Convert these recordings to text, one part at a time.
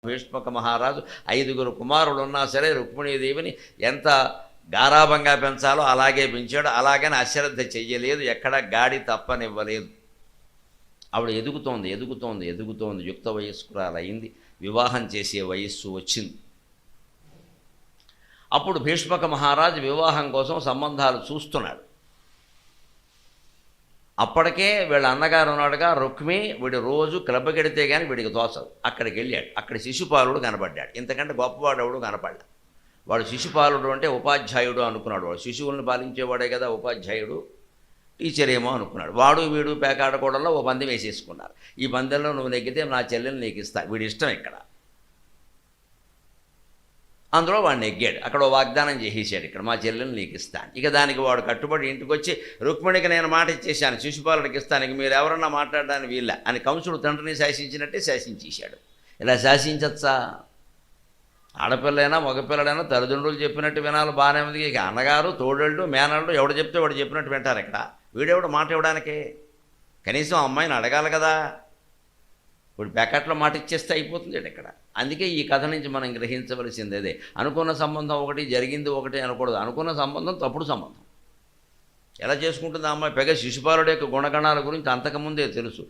భీష్మక మహారాజు 5 కుమారులు ఉన్నా సరే రుక్మిణీదేవిని ఎంత గారాభంగా పెంచాలో అలాగే పెంచాడు. అలాగని అశ్రద్ధ చెయ్యలేదు, ఎక్కడ గాడి తప్పనివ్వలేదు. ఆవిడ ఎదుగుతోంది ఎదుగుతోంది ఎదుగుతోంది, యుక్త వయస్కురాలైంది, వివాహం చేసే వయస్సు వచ్చింది. అప్పుడు భీష్మక మహారాజు వివాహం కోసం సంబంధాలు చూస్తున్నాడు. అప్పటికే వీళ్ళ అన్నగారు ఉన్నాడుగా రుక్మి, వీడు రోజు క్లబ్ గడితే కానీ వీడికి తోచదు. అక్కడికి వెళ్ళాడు. అక్కడ శిశుపాలుడు కనబడ్డాడు. ఇంతకంటే గొప్పవాడు ఎవడు కనపడ్డా. వాడు శిశుపాలుడు అంటే ఉపాధ్యాయుడు అనుకున్నాడు. వాడు శిశువులను పాలించేవాడే కదా ఉపాధ్యాయుడు, టీచర్ ఏమో అనుకున్నాడు. వాడు వీడు పేకాడకూడలో ఓ పందెం వేసేసుకున్నారు. ఈ పందెంలో నువ్వు నెగ్గితే నా చెల్లెలు నీకు ఇస్తా, వీడి ఇష్టం ఇక్కడ. అందులో వాడు నెగ్గాడు. అక్కడ వాగ్దానం చేసేసాడు, ఇక్కడ మా చెల్లెలు నీకు ఇస్తాను. ఇక దానికి వాడు కట్టుబడి ఇంటికి వచ్చి రుక్మిణికి నేను మాట ఇచ్చేసాను, శిశుపాలుడికి ఇస్తాను, ఇక మీరు ఎవరన్నా మాట్లాడడానికి వీళ్ళ అని కంసుడు తండ్రిని శాసించినట్టే శాసించేశాడు. ఇలా శాసించచ్చా? ఆడపిల్లైనా మగపిల్లడైనా తల్లిదండ్రులు చెప్పినట్టు వినాలి, బాగానే ఉంది. ఇక అన్నగారు తోడళ్ళు మేనళ్ళు ఎవడు చెప్తే వాడు చెప్పినట్టు వింటారు. ఇక్కడ వీడెవడు మాట ఇవ్వడానికే? కనీసం అమ్మాయిని అడగాలి కదా. ఇప్పుడు ప్యాకెట్లో మాట ఇచ్చేస్తే అయిపోతుంది ఇక్కడ. అందుకే ఈ కథ నుంచి మనం గ్రహించవలసింది అదే. అనుకున్న సంబంధం ఒకటి, జరిగింది ఒకటి అనకూడదు. అనుకున్న సంబంధం తప్పుడు సంబంధం. ఎలా చేసుకుంటుంది ఆ అమ్మాయి? పైగా శిశుపాలుడి యొక్క గుణగణాల గురించి అంతకుముందే తెలుసు.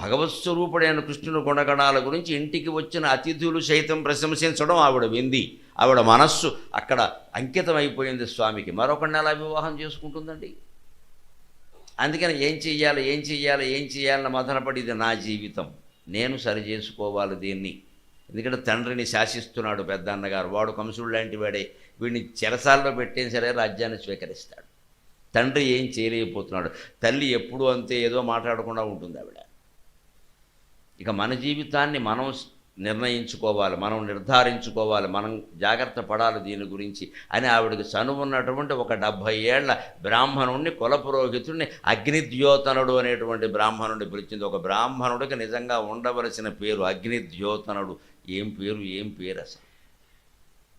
భగవత్ స్వరూపుడైన కృష్ణుని గుణగణాల గురించి ఇంటికి వచ్చిన అతిథులు సైతం ప్రశంసించడం ఆవిడ వింది. ఆవిడ మనస్సు అక్కడ అంకితం అయిపోయింది స్వామికి. మరొకరిని ఎలా వివాహం చేసుకుంటుందండి? అందుకని ఏం చెయ్యాలని మదనపడి, ఇది నా జీవితం, నేను సరి చేసుకోవాలి దీన్ని. ఎందుకంటే తండ్రిని శాసిస్తున్నాడు పెద్ద అన్నగారు, వాడు కంసుడు లాంటి వాడే. వీడిని చెరసాల్లో పెట్టేం సరే రాజ్యాన్ని స్వీకరిస్తాడు. తండ్రి ఏం చేయలేకపోతున్నాడు. తల్లి ఎప్పుడూ అంతే ఏదో మాట్లాడకుండా ఉంటుంది ఆవిడ. ఇక మన జీవితాన్ని మనం నిర్ణయించుకోవాలి, మనం నిర్ధారించుకోవాలి, మనం జాగ్రత్త పడాలి దీని గురించి అని ఆవిడకి చనువున్నటువంటి ఒక 70 ఏళ్ల బ్రాహ్మణుడిని, కులపురోహితుడిని అగ్నిద్యోతనుడు అనేటువంటి బ్రాహ్మణుడిని పిలిచింది. ఒక బ్రాహ్మణుడికి నిజంగా ఉండవలసిన పేరు అగ్నిద్యోతనుడు. ఏం పేరు అసలు!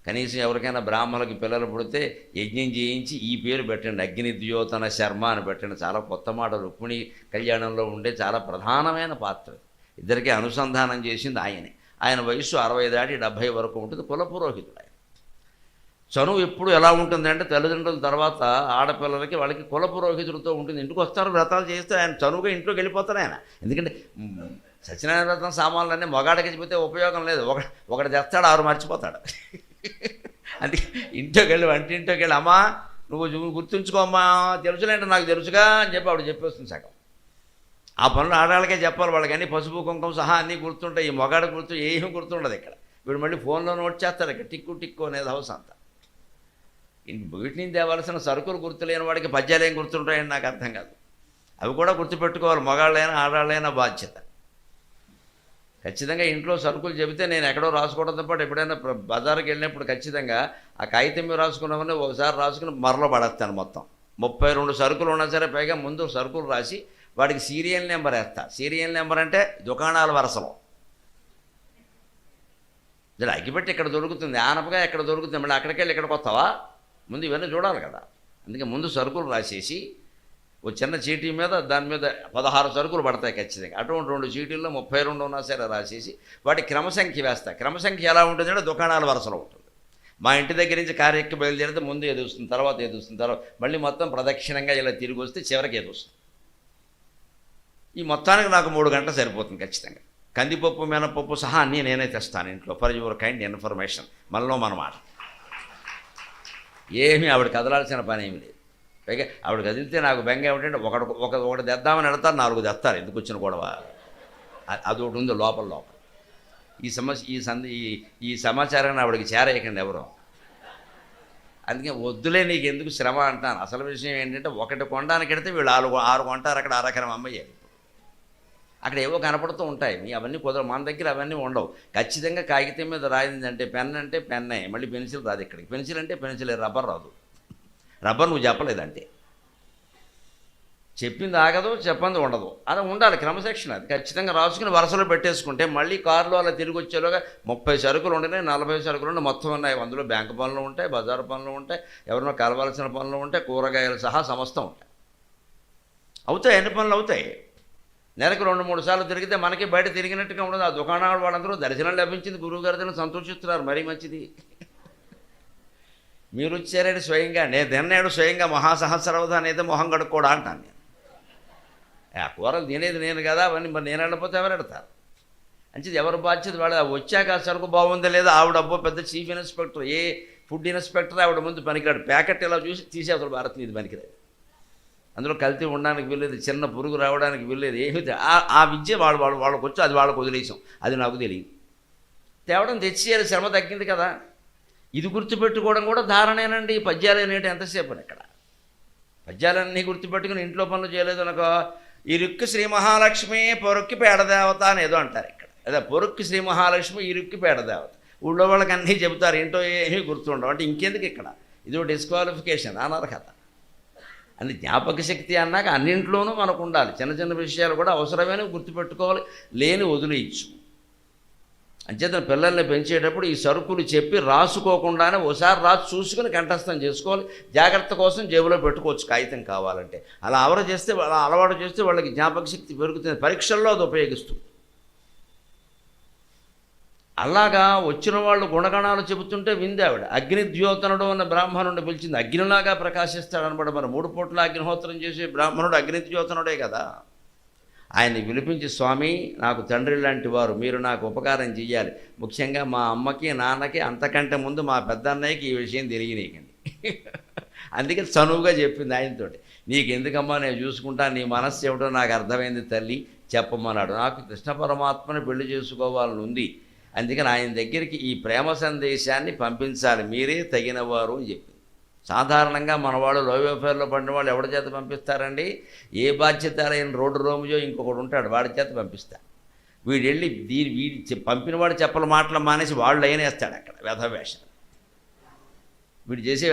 కనీసం ఎవరికైనా బ్రాహ్మణులకి పిల్లలు పుడితే యజ్ఞం చేయించి ఈ పేరు పెట్టండి, అగ్నిద్యోతన శర్మ అని పెట్టండి. చాలా కొత్త మాట. రుక్మిణి కళ్యాణంలో ఉండే చాలా ప్రధానమైన పాత్ర. ఇద్దరికీ అనుసంధానం చేసింది ఆయనే. ఆయన వయస్సు 60 దాటి 70 వరకు ఉంటుంది. కులపురోహితుడు ఆయన. చనువు ఎప్పుడు ఎలా ఉంటుందంటే తల్లిదండ్రుల తర్వాత ఆడపిల్లలకి వాళ్ళకి కులపురోహితులతో ఉంటుంది. ఇంటికి వస్తారు, వ్రతాలు చేస్తే ఆయన చనువుగా ఇంట్లోకి వెళ్ళిపోతారు ఆయన. ఎందుకంటే సత్యనారాయణ వ్రతం సామాన్లన్నీ మగాడికి చెబితే ఉపయోగం లేదు. ఒకటి తెస్తాడు, 6 మర్చిపోతాడు. అందుకే ఇంట్లోకి వెళ్ళి వంటింట్లోకి వెళ్ళి, అమ్మా నువ్వు గుర్తుంచుకోమ్మా, తెలుసులేంటే నాకు తెలుసుగా అని చెప్పి ఆవిడ చెప్పేస్తుంది సగం. ఆ పనులు ఆడాళ్ళకే చెప్పాలి. వాళ్ళకి అన్నీ పసుపు కుంకుమ సహా అన్నీ గుర్తుంటాయి. ఈ మొగాడు ఏమీ గుర్తుండదు ఇక్కడ. వీడు మళ్ళీ ఫోన్లో నోట్ చేస్తారు ఇక్కడ, టిక్కు అనేది హౌస్ అంతా. వీటి నుంచి తేవాల్సిన సరుకులు గుర్తులేని వాడికి పద్యాలు ఏం గుర్తుంటాయని నాకు అర్థం కాదు. అవి కూడా గుర్తుపెట్టుకోవాలి. మగాళ్ళైనా ఆడాళ్ళైనా బాధ్యత. ఖచ్చితంగా ఇంట్లో సరుకులు చెబితే నేను ఎక్కడో రాసుకోవడంతో పాటు ఎప్పుడైనా బజార్కి వెళ్ళినప్పుడు ఖచ్చితంగా ఆ కాగితం మీద రాసుకున్నామని ఒకసారి రాసుకుని మరలో పడేస్తాను. మొత్తం 32 సరుకులు ఉన్నా సరే పైగా ముందు సరుకులు రాసి వాడికి సీరియల్ నెంబర్ వేస్తా. సీరియల్ నెంబర్ అంటే దుకాణాల వరసలో. ఇలా అగ్గిపెట్టి ఇక్కడ దొరుకుతుంది, ఆనపగా ఎక్కడ దొరుకుతుంది, మళ్ళీ అక్కడికి వెళ్ళి ఇక్కడికి వస్తావా? ముందు ఇవన్నీ చూడాలి కదా. అందుకే ముందు సరుకులు రాసేసి ఓ చిన్న చీటీ మీద దాని మీద 16 సరుకులు పడతాయి ఖచ్చితంగా. అటువంటి 2 చీటీల్లో 32 ఉన్నా సరే రాసేసి వాటి క్రమసంఖ్య వేస్తా. క్రమసంఖ్య ఎలా ఉంటుందంటే దుకాణాల వరసలో ఉంటుంది. మా ఇంటి దగ్గర నుంచి కారు ఎక్కి బయలుదేరితే ముందు ఏది వస్తుంది, తర్వాత ఏది వస్తుంది, తర్వాత మళ్ళీ మొత్తం ప్రదక్షిణంగా ఇలా తిరిగి వస్తే చివరికి ఏది వస్తుంది. ఈ మొత్తానికి నాకు 3 గంటలు సరిపోతుంది ఖచ్చితంగా. కందిపప్పు మినపప్పు సహా అన్నీ నేనే తెస్తాను ఇంట్లో. For your kind information. మనలో మన మాట. ఏమీ ఆవిడ కదలాల్సిన పని ఏమి లేదు. పైగా ఆవిడ కదిలితే నాకు బెంగ ఏమిటంటే ఒకటి తెద్దామని వెళ్తారు, 4 తెస్తారు. ఎందుకు వచ్చిన గొడవ అదొకటి ఉంది లోపల. ఈ సమాచారాన్ని ఆవిడకి చేరేయకండి ఎవరో. అందుకే వద్దులే నీకు ఎందుకు శ్రమ అంటాను. అసలు విషయం ఏంటంటే ఒకటి కొనడానికి వెడితే వీళ్ళు 6 కొంటారు. అక్కడ అరకరం అమ్మయ్యారు. అక్కడ ఏవో కనపడుతూ ఉంటాయి. అవన్నీ కుదరవు. మన దగ్గర అవన్నీ ఉండవు. ఖచ్చితంగా కాగితం మీద రాయిందంటే పెన్ అంటే పెన్నే, మళ్ళీ పెన్సిల్ రాదు ఇక్కడికి. పెన్సిల్ అంటే పెన్సిల్, రబ్బర్ రాదు. రబ్బర్ నువ్వు చెప్పలేదంటే చెప్పింది ఆగదు, చెప్పంది ఉండదు. అది ఉండాలి క్రమశిక్షణ. అది ఖచ్చితంగా రాసుకుని వరుసలో పెట్టేసుకుంటే మళ్ళీ కారులో అలా తిరిగి వచ్చేలోగా 30 సరుకులు ఉండినాయి, 40 సరుకులు ఉండి మొత్తం ఉన్నాయి. అందులో బ్యాంకు పనులు ఉంటాయి, బజారు పనులు ఉంటాయి, ఎవరినో కలవాల్సిన పనులు ఉంటాయి, కూరగాయలు సహా సమస్తం ఉంటాయి. అవుతాయి, అన్ని పనులు అవుతాయి. నెలకు 2-3 సార్లు తిరిగితే మనకి బయట తిరిగినట్టుగా ఉండదు. ఆ దుకాణాల వాళ్ళందరూ దర్శనం లభించింది, గురువుగారిని సంతోషిస్తున్నారు, మరీ మంచిది. మీరు వచ్చారని స్వయంగా నేను తిన్నాడు, స్వయంగా మహాసహస్రవధాన్ని అయితే మొహం కడుక్కోడా అంటాను నేను. ఆ కూరలు తినేది నేను కదా, అవన్నీ మరి నేను వెళ్ళకపోతే ఎవరు పెడతారు? మంచిది, ఎవరు బాధ్యత వాళ్ళు. వచ్చాక ఆ సరుకు బాగుందా లేదా, ఆవిడ అబ్బో పెద్ద చీఫ్ ఇన్స్పెక్టర్, ఏ ఫుడ్ ఇన్స్పెక్టర్ ఆవిడ ముందు పనికిరాడు. ప్యాకెట్ ఇలా చూసి తీసేవతలు భారత్ ఇది పనికిరాడు. అందులో కల్తీ ఉండడానికి వెళ్ళేది, చిన్న పురుగు రావడానికి వెళ్ళేది ఏమి. ఆ విద్య వాళ్ళకి వచ్చి అది వాళ్ళకు వదిలేసాం, అది నాకు తెలియదు. తేవడం తెచ్చేయాలి, శ్రమ తగ్గింది కదా. ఇది గుర్తుపెట్టుకోవడం కూడా ధారణేనండి. ఈ పద్యాలు అనేటి ఎంతసేపు ఇక్కడ పద్యాలన్నీ గుర్తుపెట్టుకుని ఇంట్లో పనులు చేయలేదు అనుకో, ఇరుక్కి శ్రీ మహాలక్ష్మి పొరుక్కి పేడదేవత అని ఏదో అంటారు ఇక్కడ. అదే పొరుక్కి శ్రీ మహాలక్ష్మి, ఇరుక్కి పేడదేవత. ఊళ్ళో వాళ్ళకి అన్నీ చెబుతారు, ఏంటో ఏమీ గుర్తుండవు. అంటే ఇంకెందుకు ఇక్కడ, ఇది డిస్క్వాలిఫికేషన్, అనర్హత. అని జ్ఞాపక శక్తి అన్నాక అన్నింట్లోనూ మనకు ఉండాలి. చిన్న చిన్న విషయాలు కూడా అవసరమైన గుర్తుపెట్టుకోవాలి, లేని వదిలేయచ్చు. అంచేతన పిల్లల్ని పెంచేటప్పుడు ఈ సరుకులు చెప్పి రాసుకోకుండానే ఒకసారి రాసి చూసుకుని కంఠస్థం చేసుకోవాలి. జాగ్రత్త కోసం జేబులో పెట్టుకోవచ్చు కాగితం కావాలంటే. అలా అలవాటు చేస్తే వాళ్ళకి జ్ఞాపక శక్తి పెరుగుతుంది, పరీక్షల్లో అది ఉపయోగిస్తుంది. అలాగా వచ్చిన వాళ్ళు గుణగణాలు చెబుతుంటే వింది ఆవిడ. అగ్నిద్యోతనుడు అన్న బ్రాహ్మణుడిని పిలిచింది. అగ్నిలాగా ప్రకాశిస్తాడనమాట. మరి 3 పూట్ల అగ్నిహోత్రం చేసే బ్రాహ్మణుడు అగ్నిద్యోతనుడే కదా. ఆయన్ని పిలిపించి, స్వామి నాకు తండ్రి లాంటి వారు, మీరు నాకు ఉపకారం చెయ్యాలి. ముఖ్యంగా మా అమ్మకి నాన్నకి అంతకంటే ముందు మా పెద్దన్నయ్యకి ఈ విషయం తెలియనీకండి. అందుకే చనువుగా చెప్పింది ఆయనతోటి. నీకెందుకమ్మా, నేను చూసుకుంటా, నీ మనస్సు ఏమిటో నాకు అర్థమైంది తల్లి, చెప్పమన్నాడు. నాకు కృష్ణ పరమాత్మని పెళ్లి చేసుకోవాలని ఉంది, అందుకని ఆయన దగ్గరికి ఈ ప్రేమ సందేశాన్ని పంపించాలి, మీరే తగినవారు అని చెప్పింది. సాధారణంగా మనవాళ్ళు లవ్ అఫేర్లో పడిన వాళ్ళు ఎవరి చేత పంపిస్తారండి? ఏ బాధ్యత లేని రోడ్డు రోమియో ఇంకొకడు ఉంటాడు, వాడి చేత పంపిస్తారు. వీడు వెళ్ళి వీడి పంపిన వాడు చెప్పల మాటలు మానేసి వాళ్ళు అయినేస్తాడు అక్కడ వ్యధవేషం. వీడు చేసే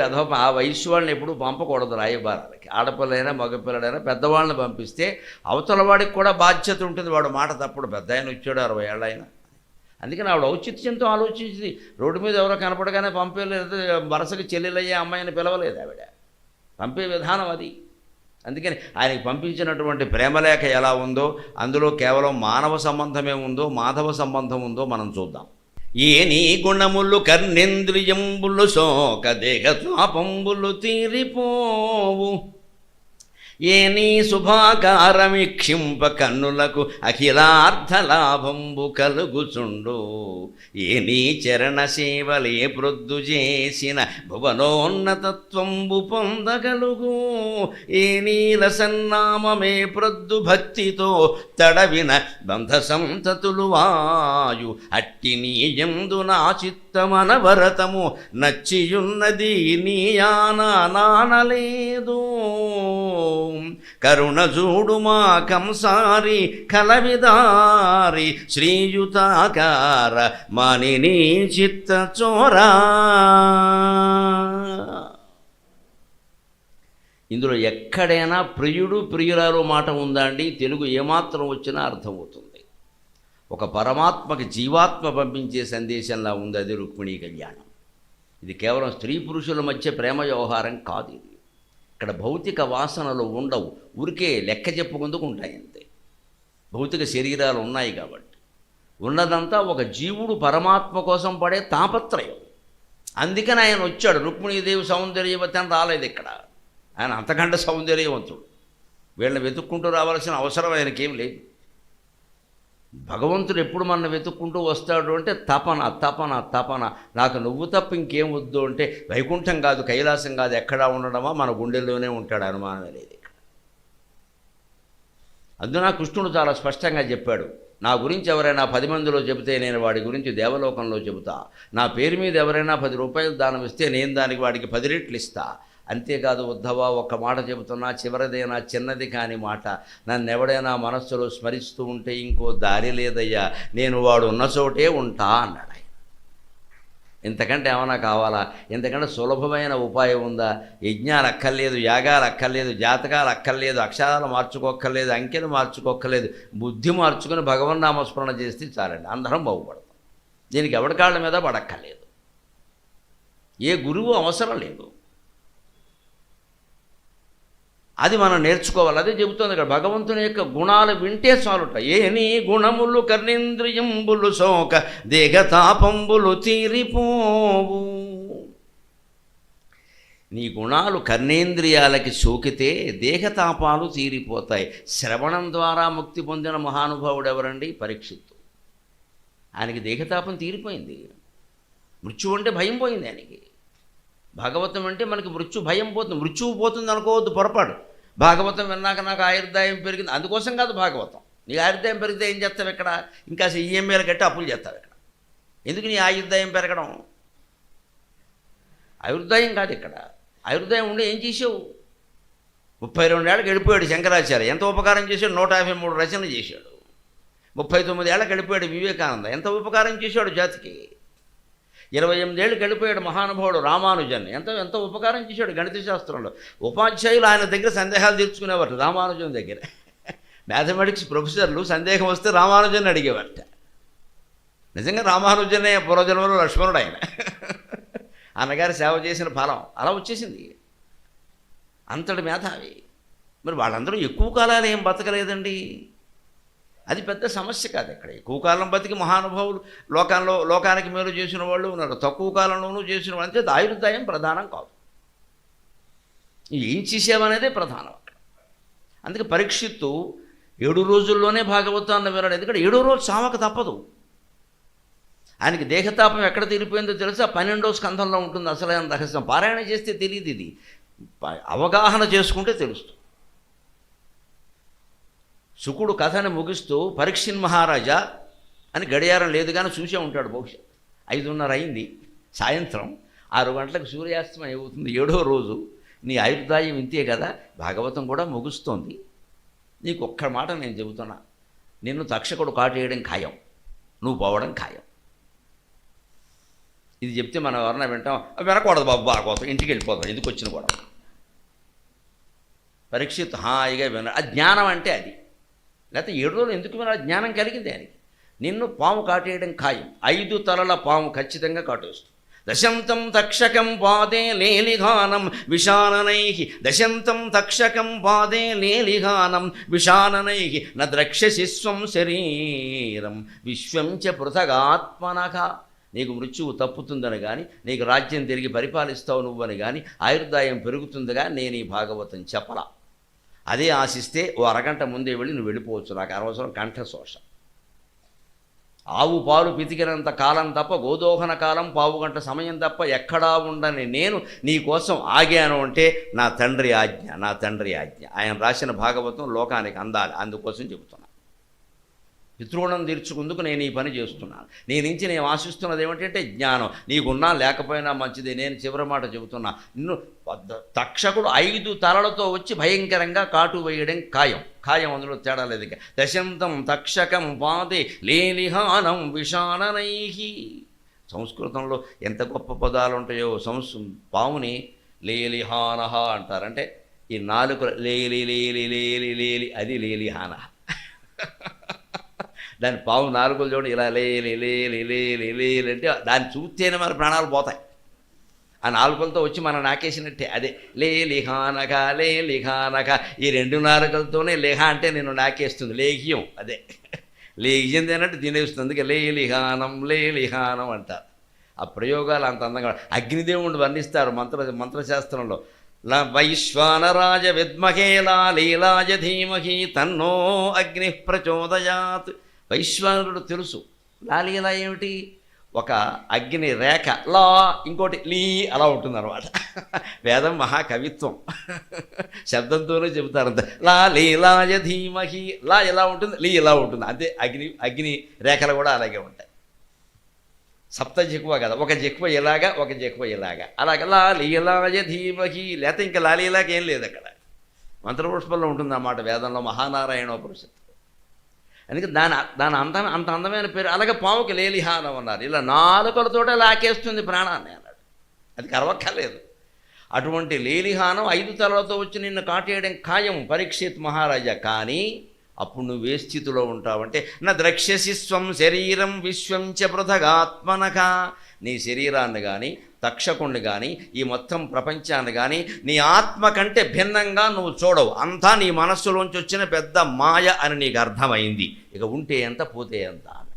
ఆ వయస్సు వాళ్ళని ఎప్పుడూ పంపకూడదు రాయబారాలకి. ఆడపిల్లైనా మగపిల్లడైనా పెద్దవాళ్ళని పంపిస్తే అవతల వాడికి కూడా బాధ్యత ఉంటుంది. వాడు మాట తప్పుడు. పెద్ద ఆయన వచ్చాడు 60 ఏళ్ళ అయినా. అందుకని ఆవిడ ఔచిత్యంతో ఆలోచించింది. రోడ్డు మీద ఎవరో కనపడగానే పంపేలేదు, వరుసకి చెల్లెలయ్యే అమ్మాయిని పిలవలేదు ఆవిడ. పంపే విధానం అది. అందుకని ఆయనకి పంపించినటువంటి ప్రేమలేఖ ఎలా ఉందో, అందులో కేవలం మానవ సంబంధమే ఉందో మాధవ సంబంధం ఉందో మనం చూద్దాం. ఏ నీ గుణములు కర్ణేంద్రియంబులు శోక దేహ తాపంబులు తీరిపోవు, ఏ నీ శుభాకారమిక్షింప కన్నులకు అఖిలార్థలాభంబు కలుగుచుండు, ఏ నీ చరణ సేవలే ప్రొద్దు చేసిన భువనోన్నతత్వంబు పొందగలుగు, ఏ నీల సన్నామమే ప్రొద్దు భక్తితో తడవిన బంధ సంతతులు వాయు, అట్టి నీ యందు నా చిత్తమనవరతము నచ్చియున్నది నీయాన నానలేదు, కరుణ చూడు మా కంసారి కలవిదారి శ్రీయుతాకార మానిని చిత్త చోరా. ఇందులో ఎక్కడైనా ప్రియుడు ప్రియురాలు మాట ఉందా అండి? తెలుగు ఏమాత్రం వచ్చినా అర్థమవుతుంది. ఒక పరమాత్మకి జీవాత్మ పంపించే సందేశంలా ఉంది అది రుక్మిణీ కళ్యాణం. ఇది కేవలం స్త్రీ పురుషుల మధ్య ప్రేమ వ్యవహారం కాదు. ఇది ఇక్కడ భౌతిక వాసనలు ఉండవు, ఊరికే లెక్క చెప్పుకుందుకు ఉంటాయి అంతే. భౌతిక శరీరాలు ఉన్నాయి కాబట్టి ఉన్నదంతా ఒక జీవుడు పరమాత్మ కోసం పడే తాపత్రయం. అందుకని ఆయన వచ్చాడు. రుక్మిణీదేవి సౌందర్యవతి అని రాలేదు ఇక్కడ. ఆయన అంతకంటే సౌందర్యవంతుడు. వీళ్ళని వెతుక్కుంటూ రావాల్సిన అవసరం ఆయనకేం లేదు. భగవంతుడు ఎప్పుడు మన వెతుక్కుంటూ వస్తాడు అంటే తపన తపన తపన. నాకు నువ్వు తప్ప ఇంకేం వద్దు అంటే వైకుంఠం కాదు, కైలాసం కాదు, ఎక్కడా ఉండడమా, మన గుండెల్లోనే ఉంటాడు, అనుమానం లేదు ఇక్కడ. అందున కృష్ణుడు చాలా స్పష్టంగా చెప్పాడు, నా గురించి ఎవరైనా 10 మందిలో చెబితే నేను వాడి గురించి దేవలోకంలో చెబుతా, నా పేరు మీద ఎవరైనా 10 రూపాయలు దానం ఇస్తే నేను దానికి వాడికి 10 రెట్లు ఇస్తా. అంతేకాదు ఉద్ధవ, ఒక్క మాట చెబుతున్నా, చివరిదైనా చిన్నది కాని మాట, నన్ను ఎవడైనా మనస్సులో స్మరిస్తూ ఉంటే ఇంకో దారి లేదయ్యా, నేను వాడు ఉన్న చోటే ఉంటా అన్నాడు ఆయన. ఇంతకంటే ఏమైనా కావాలా? ఇంతకంటే సులభమైన ఉపాయం ఉందా? యజ్ఞాలు అక్కర్లేదు, యాగాలు అక్కర్లేదు, జాతకాలు అక్కర్లేదు, అక్షరాలు మార్చుకోక్కర్లేదు, అంకెలు మార్చుకోక్కర్లేదు, బుద్ధి మార్చుకుని భగవన్నామస్మరణ చేస్తే చాలండి, అందరం బాగుపడతాం. దీనికి ఎవడి కాళ్ళ మీద పడక్కర్లేదు, ఏ గురువు అవసరం లేదు. అది మనం నేర్చుకోవాలి. అదే చెబుతుంది ఇక్కడ, భగవంతుని యొక్క గుణాలు వింటే చాలుట. ఏ నీ గుణములు కర్ణేంద్రియంబులు సోక దేహతాపంబులు తీరిపోవు. నీ గుణాలు కర్ణేంద్రియాలకి సోకితే దేహతాపాలు తీరిపోతాయి. శ్రవణం ద్వారా ముక్తి పొందిన మహానుభావుడు ఎవరండి? పరీక్షిత్తు. ఆయనకి దేహతాపం తీరిపోయింది. మృత్యువు అంటే భయం పోయింది ఆయనకి. భాగవతం అంటే మనకి భయం పోతుంది. మృత్యువు పోతుంది అనుకోవద్దు, పొరపాటు. భాగవతం విన్నాక నాకు ఆయుర్దాయం పెరిగింది, అందుకోసం కాదు భాగవతం. నీకు ఆయుర్దాయం పెరిగితే ఏం చేస్తావు ఇక్కడ? ఇంకా ఈఎంఐలు కట్టి అప్పులు చేస్తావు ఇక్కడ. ఎందుకు నీ ఆయుర్దాయం పెరగడం? ఆయుర్దాయం కాదు ఇక్కడ. ఆయుర్దాయం ఉండి ఏం చేసావు? 32 ఏళ్ళకి వెళ్ళిపోయాడు శంకరాచార్య, ఎంత ఉపకారం చేశాడు? 153 రచనలు చేశాడు. 39 ఏళ్ళకి వెళ్ళిపోయాడు వివేకానంద, ఎంత ఉపకారం చేశాడు జాతికి. 28 ఏళ్ళకి వెళ్ళిపోయాడు మహానుభావుడు రామానుజన్, ఎంత ఉపకారం చేశాడు గణిత శాస్త్రంలో. ఉపాధ్యాయులు ఆయన దగ్గర సందేహాలు తీర్చుకునేవారు రామానుజన్ దగ్గర. మ్యాథమెటిక్స్ ప్రొఫెసర్లు సందేహం వస్తే రామానుజన్ అడిగేవారట. నిజంగా రామానుజనే పూర్వజన్మలో లక్ష్మణుడు ఆయన. అన్నగారి సేవ చేసిన ఫలం అలా వచ్చేసింది. అంతటి మేధావి. మరి వాళ్ళందరూ ఎక్కువ కాలాలు ఏం బతకలేదండి. అది పెద్ద సమస్య కాదు. ఇక్కడ ఎక్కువ కాలం బతికి మహానుభావులు లోకానికి మేలు చేసిన వాళ్ళు ఉన్నారు, తక్కువ కాలంలోనూ చేసిన వాళ్ళు. అంటే ఆయుర్దాయం ప్రధానం కాదు, ఏం చేసావనేదే ప్రధానం అక్కడ. అందుకే పరీక్షిత్తు 7 రోజుల్లోనే భాగవతాన్ని విన్నాడు. ఎందుకంటే 7వ రోజు చావక తప్పదు. ఆయనకి దేహతాపం ఎక్కడ తీరిపోయిందో తెలుసా? 12వ స్కంధంలో ఉంటుంది అసలైన రహస్యం. పారాయణ చేస్తే తెలియదు, ఇది అవగాహన చేసుకుంటే తెలుస్తుంది. శుకుడు కథని ముగిస్తూ పరీక్షిన్ మహారాజా అని గడియారం లేదు కానీ చూసే ఉంటాడు. బహుశా 5:30 అయింది సాయంత్రం, 6 గంటలకు సూర్యాస్తమయం అవుతుంది. 7వ రోజు. నీ ఆయుర్దాయం ఇంతే కదా, భాగవతం కూడా ముగుస్తోంది. నీకు ఒక్క మాట నేను చెబుతున్నా, నిన్ను తక్షకుడు కాటేయడం ఖాయం, నువ్వు పోవడం ఖాయం. ఇది చెప్తే మనం ఎవరన్నా వింటాం? వినకూడదు బాబు, కోసం ఇంటికి వెళ్ళిపోతాం, ఎందుకు వచ్చిన కూడా. పరీక్షిత్ హాయిగా విన్నాడు. ఆ జ్ఞానం అంటే అది. లేకపోతే 7 రోజులు ఎందుకు వినాలి? జ్ఞానం కలిగింది ఆయనకి. నిన్ను పాము కాటేయడం ఖాయం, 5 తలల పాము ఖచ్చితంగా కాటేస్తుంది. దశంతం తక్షకం పాదే లేలిఘానం విషాననై, దశంతం తక్షకం పాదే లేలిఘానం విషాననై న ద్రక్ష్యసి స్వం శరీరం విశ్వం చ పృథగాత్మనః. నీకు మృత్యువు తప్పుతుందని కానీ, నీకు రాజ్యం తిరిగి పరిపాలిస్తావు నువ్వని కానీ, ఆయుర్దాయం పెరుగుతుందిగా నేను ఈ భాగవతం చెప్పలా. అదే ఆశిస్తే ఓ అరగంట ముందే వెళ్ళి నువ్వు వెళ్ళిపోవచ్చు, నాకు అనవసరం కంఠశోష. ఆవు పాలు పితికినంత కాలం తప్ప, గోదోహన కాలం 15 గంట సమయం తప్ప ఎక్కడా ఉండని నేను నీ కోసం ఆగాను అంటే నా తండ్రి ఆజ్ఞ, నా తండ్రి ఆజ్ఞ. ఆయన రాసిన భాగవతం లోకానికి అందాలి, అందుకోసం చెబుతున్నాను. పితృణం తీర్చుకుందుకు నేను ఈ పని చేస్తున్నాను. నీ నుంచి నేను ఆశిస్తున్నది ఏమిటంటే జ్ఞానం. నీకున్నా లేకపోయినా మంచిది. నేను చివరి మాట చెబుతున్నా, నిన్ను తక్షకుడు 5 తలలతో వచ్చి భయంకరంగా కాటు వేయడం ఖాయం. అందులో తేడా లేదు. ఇంకా దశంతం తక్షకం పాదే లేలిహానం విషాననై. సంస్కృతంలో ఎంత గొప్ప పదాలు ఉంటాయో. పాముని లేలిహానహ అంటారంటే ఈ 4 లేలి లేలి లేలి లేలి, అది లేలిహాన. దాని పాము 4 చూడండి, ఇలా లేలి లేలి లేలి లేలి అంటే దాన్ని చూస్తేనే మన ప్రాణాలు పోతాయి. ఆ 4 వచ్చి మనం నాకేసినట్టే. అదే లేలిహానక లేలిహానక. ఈ 2 నాలుకలతోనే లేహ అంటే నేను నాకేస్తుంది. లేహ్యం అదే లేహ్యం తినట్టు తినేస్తుంది. అందుకే లేలిహానం అంటారు. ఆ ప్రయోగాలు అంత అందంగా. అగ్నిదేవుడిని వర్ణిస్తారు మంత్రశాస్త్రంలో. వైశ్వానరాజ విద్మహే లీలాయ ధీమహి తన్నో అగ్ని ప్రచోదయాత్. వైశ్వానరుడు తెలుసు. లాలీలా ఏమిటి? ఒక అగ్ని రేఖ, లా ఇంకోటి లీ, అలా ఉంటుందన్నమాట. వేదం మహాకవిత్వం, శబ్దంతోనే చెబుతారంత. లా లీలాయ ధీమహి, లా ఎలా ఉంటుంది, లీ ఎలా ఉంటుంది. అంతే. అగ్ని రేఖలు కూడా అలాగే ఉంటాయి. సప్త జిహ్వ కదా, ఒక జిహ్వ ఇలాగా, ఒక జిహ్వ ఇలాగా, అలాగే లా లీలాయ ధీమహి. లేకపోతే ఇంకా లాలీలాగా ఏం లేదు అక్కడ. మంత్రపుష్పంలో ఉంటుందన్నమాట వేదంలో, మహానారాయణోపనిషత్తు. అందుకే దాని అంత అందమైన పేరు. అలాగే పాముకి లేలిహానం అన్నారు. ఇలా 4 లాకేస్తుంది ప్రాణాన్ని అన్నాడు. అది కరవక్కర్లేదు. అటువంటి లేలిహానం 5 తలలతో వచ్చి నిన్ను కాటేయడం ఖాయం పరీక్షిత్ మహారాజా. కానీ అప్పుడు నువ్వు ఏ స్థితిలో ఉంటావంటే, నా ద్రక్ష్యసి స్వం శరీరం విశ్వం చ పృథగాత్మనః. నీ శరీరాన్ని కానీ తక్షకుణ్ణి కానీ ఈ మొత్తం ప్రపంచాన్ని కానీ నీ ఆత్మ కంటే భిన్నంగా నువ్వు చూడవు. అంతా నీ మనస్సులోంచి వచ్చిన పెద్ద మాయ అని నీకు అర్థమైంది. ఇక ఉంటే ఎంత పోతే ఎంత అన్నది.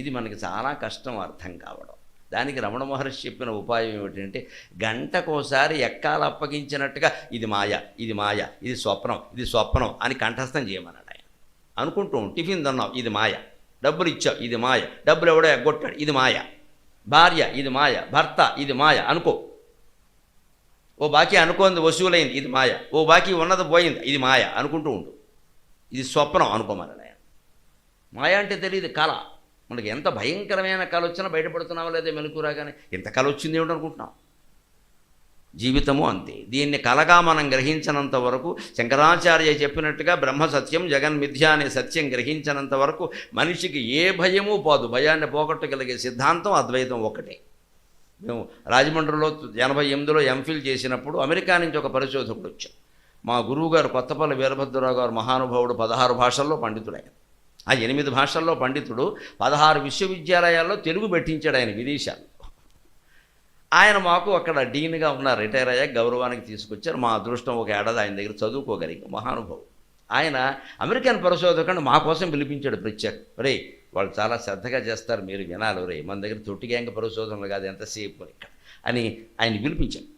ఇది మనకి చాలా కష్టం అర్థం కావడం. దానికి రమణ మహర్షి చెప్పిన ఉపాయం ఏమిటంటే, గంటకోసారి ఎక్కాలు అప్పగించినట్టుగా ఇది మాయ, ఇది మాయ, ఇది స్వప్నం, ఇది స్వప్నం అని కంఠస్థం చేయమన్నాడు ఆయన. అనుకుంటూ టిఫిన్ తిన్నావు, ఇది మాయ. డబ్బులు ఇచ్చావు, ఇది మాయ. డబ్బులు ఎవడో ఎగ్గొట్టాడు, ఇది మాయ. భార్య, ఇది మాయ. భర్త, ఇది మాయ అనుకో. ఓ బాకీ అనుకోంది వసూలైంది, ఇది మాయ. ఓ బాకీ ఉన్నది పోయింది, ఇది మాయ అనుకుంటూ ఉండు. ఇది స్వప్నం అనుకోమన్నాడు ఆయన. మాయ అంటే తెలియదు, కళ. మనకి ఎంత భయంకరమైన కళ వచ్చినా బయటపడుతున్నావా లేదా మెలకురాగానే. ఎంత కళ వచ్చింది ఏమిటి అనుకుంటున్నాం. జీవితము అంతే. దీన్ని కలగా మనం గ్రహించినంత వరకు, శంకరాచార్య చెప్పినట్టుగా బ్రహ్మ సత్యం జగన్మిథ్య అనే సత్యం గ్రహించినంత వరకు మనిషికి ఏ భయమూ పోదు. భయాన్ని పోగొట్టగలిగే సిద్ధాంతం అద్వైతం ఒకటే. మేము రాజమండ్రిలో 88లో ఎంఫిల్ చేసినప్పుడు అమెరికా నుంచి ఒక పరిశోధకుడు వచ్చాం. మా గురువుగారు కొత్తపల్లి వీరభద్రరావు గారు మహానుభావుడు, 16 భాషల్లో పండితుడు ఆయన. ఆ 8 భాషల్లో పండితుడు, 16 విశ్వవిద్యాలయాల్లో తెలుగు పెట్టించాడు ఆయన విదేశాల్లో. ఆయన మాకు అక్కడ డీన్గా ఉన్నారు, రిటైర్ అయ్యాక గౌరవానికి తీసుకొచ్చారు. మా అదృష్టం ఒక ఏడాది ఆయన దగ్గర చదువుకోగలిగి మహానుభావుడు. ఆయన అమెరికన్ పరిశోధకుడిని మా కోసం పిలిపించాడు ప్రత్యేక. రే వాళ్ళు చాలా శ్రద్ధగా చేస్తారు, మీరు వినాలి రే, మన దగ్గర తొట్టిగ్యాంగ పరిశోధనలు కాదు ఎంతసేపు ఇక్కడ అని ఆయన పిలిపించాను.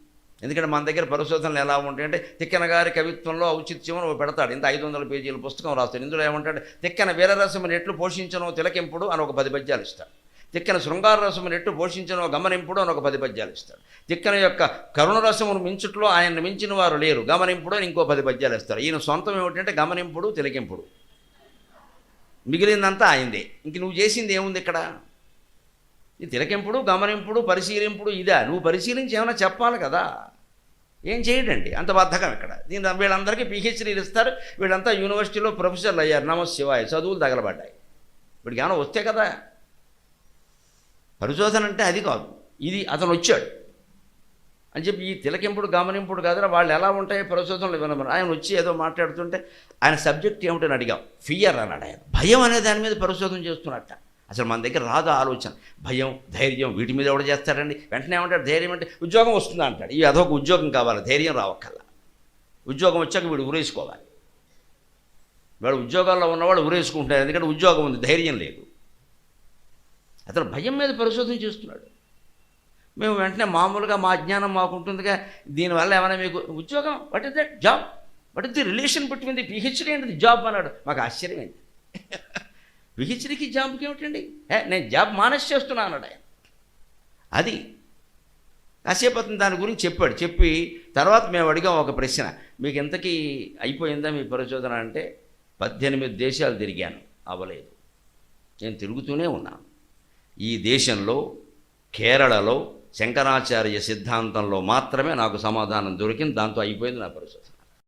ఎందుకంటే మన దగ్గర పరిశోధనలు ఎలా ఉంటాయంటే, తిక్కన గారి కవిత్వంలో ఔచిత్యం పెడతాడు. ఇంత 500 పేజీల పుస్తకం రాస్తాడు. ఇందులో ఏమంటాడు, తిక్కన వీరరసమును ఎట్లు పోషించనో తిలకింపుడు అని ఒక 10 పద్యాలు ఇస్తాడు. తిక్కన శృంగార రసమును ఎట్టు పోషించనో గమనింపుడు అని ఒక 10 పద్యాలు ఇస్తాడు. తిక్కన యొక్క కరుణరసమును మించుట్లో ఆయన్ని మించిన వారు లేరు, గమనింపుడు అని ఇంకో 10 పద్యాలు ఇస్తారు. ఈయన సొంతం ఏమిటంటే గమనింపుడు, తిలకింపుడు, మిగిలిందంతా ఆయనదే. ఇంక నువ్వు చేసింది ఏముంది ఇక్కడ? ఈ తిలకింపుడు, గమనింపుడు, పరిశీలింపుడు ఇదా? నువ్వు పరిశీలించి ఏమైనా చెప్పాలి కదా. ఏం చేయడండి, అంత బద్ధకం ఇక్కడ. దీని వీళ్ళందరికీ పిహెచ్డీలు ఇస్తారు. వీళ్ళంతా యూనివర్సిటీలో ప్రొఫెసర్లు అయ్యారు. నమశివాయ, చదువులు తగలబడ్డాయి. వీడికి ఏమైనా వస్తే కదా. పరిశోధన అంటే అది కాదు, ఇది అతను వచ్చాడు అని చెప్పి ఈ తిలకింపుడు గమనింపుడు కాదురా, వాళ్ళు ఎలా ఉంటాయి పరిశోధనలు వినమని. ఆయన వచ్చి ఏదో మాట్లాడుతుంటే ఆయన సబ్జెక్ట్ ఏమిటని అడిగాం. ఫియర్ అన్నాడు ఆయన. భయం అనే దాని మీద పరిశోధన చేస్తున్నట్ట. అసలు మన దగ్గర రాదు ఆలోచన. భయం, ధైర్యం వీటి మీద ఎవడ చేస్తాడండి. వెంటనే ఏమంటాడు, ధైర్యం అంటే ఉద్యోగం వస్తుందా అంటాడు. ఇవి అదొక ఉద్యోగం కావాలి, ధైర్యం రావక్కల్లా. ఉద్యోగం వచ్చాక వీడు ఉరేసుకోవాలి. వాడు ఉద్యోగాల్లో ఉన్నవాడు ఉరేసుకుంటాడు, ఎందుకంటే ఉద్యోగం ఉంది, ధైర్యం లేదు. అతను భయం మీద పరిశోధన చేస్తున్నాడు. మేము వెంటనే మామూలుగా మా జ్ఞానం మాకుంటుందిగా, దీనివల్ల ఏమైనా మీకు ఉద్యోగం, what is that job, what is the relation between the PhD and the job అన్నాడు. మాకు ఆశ్చర్యమైంది. పిహెచ్డీకి జాబ్కి ఏమిటండి, నేను జాబ్ మానేసి చేస్తున్నా అన్నాడు ఆయన. అది కాసేపు అతను దాని గురించి చెప్పాడు. చెప్పి తర్వాత మేము అడిగాం ఒక ప్రశ్న, మీకు ఎంతకీ అయిపోయిందా మీ పరిశోధన అంటే, 18 దేశాలు తిరిగాను, అవ్వలేదు. నేను తిరుగుతూనే ఉన్నాను. ఈ దేశంలో కేరళలో శంకరాచార్య సిద్ధాంతంలో మాత్రమే నాకు సమాధానం దొరికింది. దాంతో అయిపోయింది నా పరిశోధన.